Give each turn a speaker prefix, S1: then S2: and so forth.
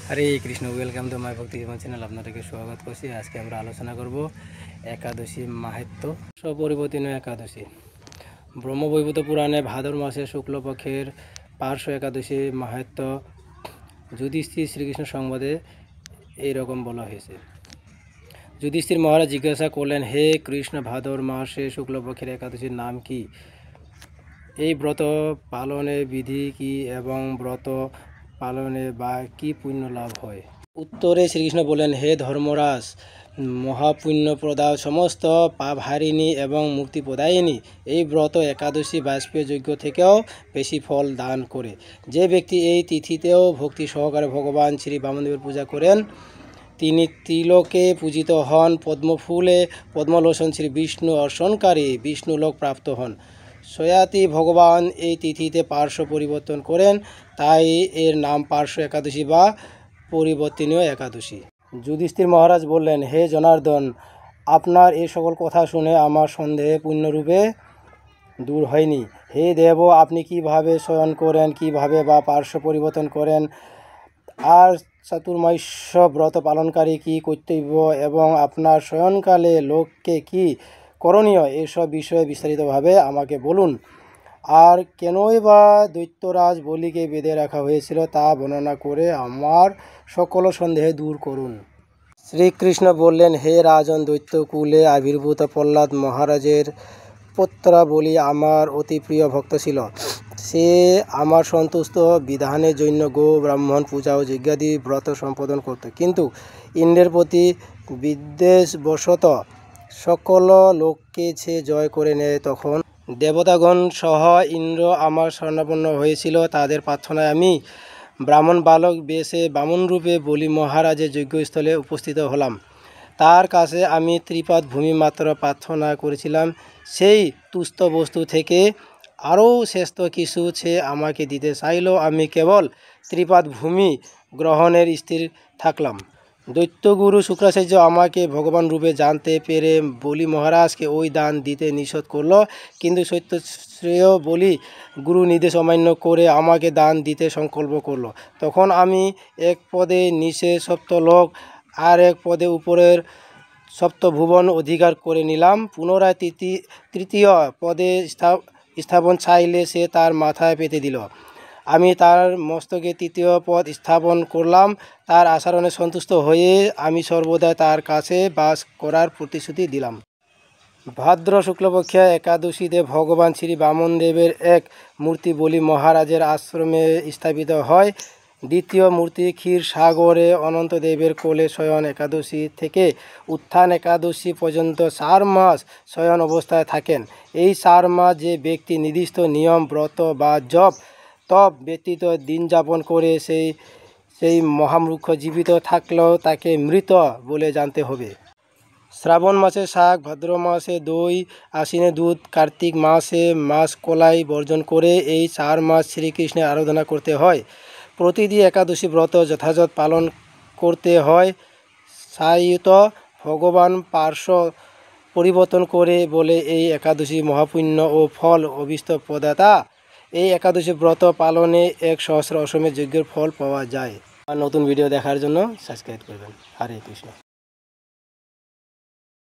S1: Hare Krishna, welcome to my ভক্তি জীবন channel. আপনাদেরকে স্বাগত করছি। আজকে আমরা আলোচনা করব একাদশী মাহাত্ম্য। সপরিবর্তিত একাদশী ব্রহ্মবৈবর্ত পুরাণে ভাদ্র মাসে শুক্লপক্ষের পার্শ্ব একাদশী মাহাত্ম্য যুধিষ্ঠির শ্রীকৃষ্ণ সংবাদে এইরকম বলা হয়েছে। যুধিষ্ঠির মহারাজ জিজ্ঞাসা করলেন, হে কৃষ্ণ, ভাদ্র মাসে শুক্লপক্ষের একাদশীর নাম কি? এই ব্রত পালনের বিধি কি এবং ব্রত পালনে বা কি পুণ্য লাভ হয়? উত্তরে শ্রীকৃষ্ণ বলেন, হে ধর্মরাজ, মহাপুণ্যপ্রদা, সমস্ত পাপহারিণী এবং মুক্তিপ্রদায়িনী এই ব্রত একাদশী বাজপেয়ী যজ্ঞ থেকেও বেশি ফল দান করে। যে ব্যক্তি এই তিথিতেও ভক্তি সহকারে ভগবান শ্রী বামনদেবের পূজা করেন, তিনি ত্রিলোকে পূজিত হন। পদ্মফুলে পদ্মলোচন শ্রী বিষ্ণু অর্চনকারী বিষ্ণুলোক প্রাপ্ত হন। সয়াতি ভগবান এই তিথিতে পার্শ্ব পরিবর্তন করেন, তাই এর নাম পার্শ্ব একাদশী বা পরিবর্তনীয় একাদশী। যুধিষ্ঠির মহারাজ বললেন, হে জনার্দন, আপনার এই সকল কথা শুনে আমার সন্দেহ পূর্ণরূপে দূর হয়নি। হে দেব, আপনি কিভাবে শয়ন করেন, কিভাবে বা পার্শ্ব পরিবর্তন করেন, আর চাতুর্মাস্য ব্রত পালনকারী কি কর্তব্য এবং আপনার শয়নকালে লোককে কি করণীয়, এসব বিষয়ে বিস্তারিতভাবে আমাকে বলুন। আর কেনই বা দৈত্যরাজ বলিকে বেঁধে রাখা হয়েছিল তা বর্ণনা করে আমার সকল সন্দেহ দূর করুন। শ্রীকৃষ্ণ বললেন, হে রাজন, দৈত্যকুলে আবির্ভূত প্রহ্লাদ মহারাজের পুত্রা বলি আমার অতি প্রিয় ভক্ত ছিল। সে আমার সন্তুষ্ট বিধানের জন্য গো ব্রাহ্মণ পূজা ও যজ্ঞাদি ব্রত সম্পাদন করত, কিন্তু ইন্দ্রের প্রতি বিদ্বেষবশত সকল লোককে সে জয় করে নেয়। তখন দেবতাগণ সহ ইন্দ্র আমার শরণাপন্ন হয়েছিল। তাদের প্রার্থনায় আমি ব্রাহ্মণ বালক বেশে বামনরূপে বলি মহারাজের যজ্ঞস্থলে উপস্থিত হলাম। তার কাছে আমি ত্রিপাদ ভূমি মাত্র প্রার্থনা করেছিলাম। সেই তুষ্ট বস্তু থেকে আরও শ্রেষ্ঠ কিছু সে আমাকে দিতে চাইল। আমি কেবল ত্রিপাদ ভূমি গ্রহণের স্থির থাকলাম। দৈত্যগুরু শুক্রাচার্য আমাকে ভগবান রূপে জানতে পেরে বলি মহারাজকে ওই দান দিতে নিষেধ করল, কিন্তু সত্যশ্রেয় বলি গুরু নির্দেশ অমান্য করে আমাকে দান দিতে সংকল্প করল। তখন আমি এক পদে নিচে সপ্তলোক আর এক পদে উপরের সপ্তভুবন অধিকার করে নিলাম। পুনরায় তৃতীয় পদে স্থাপন চাইলে সে তার মাথায় পেতে দিল। আমি তার মস্তকে তৃতীয় পদ স্থাপন করলাম। তার আচরণে সন্তুষ্ট হয়ে আমি সর্বদা তার কাছে বাস করার প্রতিশ্রুতি দিলাম। ভাদ্র শুক্লপক্ষ একাদশীতে ভগবান শ্রী বামনদেবের এক মূর্তি বলি মহারাজের আশ্রমে স্থাপিত হয়। দ্বিতীয় মূর্তি ক্ষীরসাগরে অনন্তদেবের কোলে শয়ন একাদশী থেকে উত্থান একাদশী পর্যন্ত 4 মাস শয়ন অবস্থায় থাকেন। এই 4 মাস যে ব্যক্তি নির্দিষ্ট নিয়ম, ব্রত বা জপ তপ ব্যতীত দিন যাপন করে সেই মহামূর্খ জীবিত থাকলেও তাকে মৃত বলে জানতে হবে। শ্রাবণ মাসে শাক, ভাদ্র মাসে দই, আশ্বিনে দুধ, কার্তিক মাসে মাছ কলাই বর্জন করে এই 4 মাস শ্রীকৃষ্ণের আরাধনা করতে হয়। প্রতিটি একাদশী ব্রত যথাযথ পালন করতে হয়। সায়িত ভগবান পার্শ্ব পরিবর্তন করে বলে এই একাদশী মহাপুণ্য ও ফল অভীষ্ট প্রদাতা। এই একাদশী ব্রত পালনে 1,000 অশ্বমেধ যজ্ঞের ফল পাওয়া যায়। আর নতুন ভিডিও দেখার জন্য সাবস্ক্রাইব করবেন। হরে কৃষ্ণ।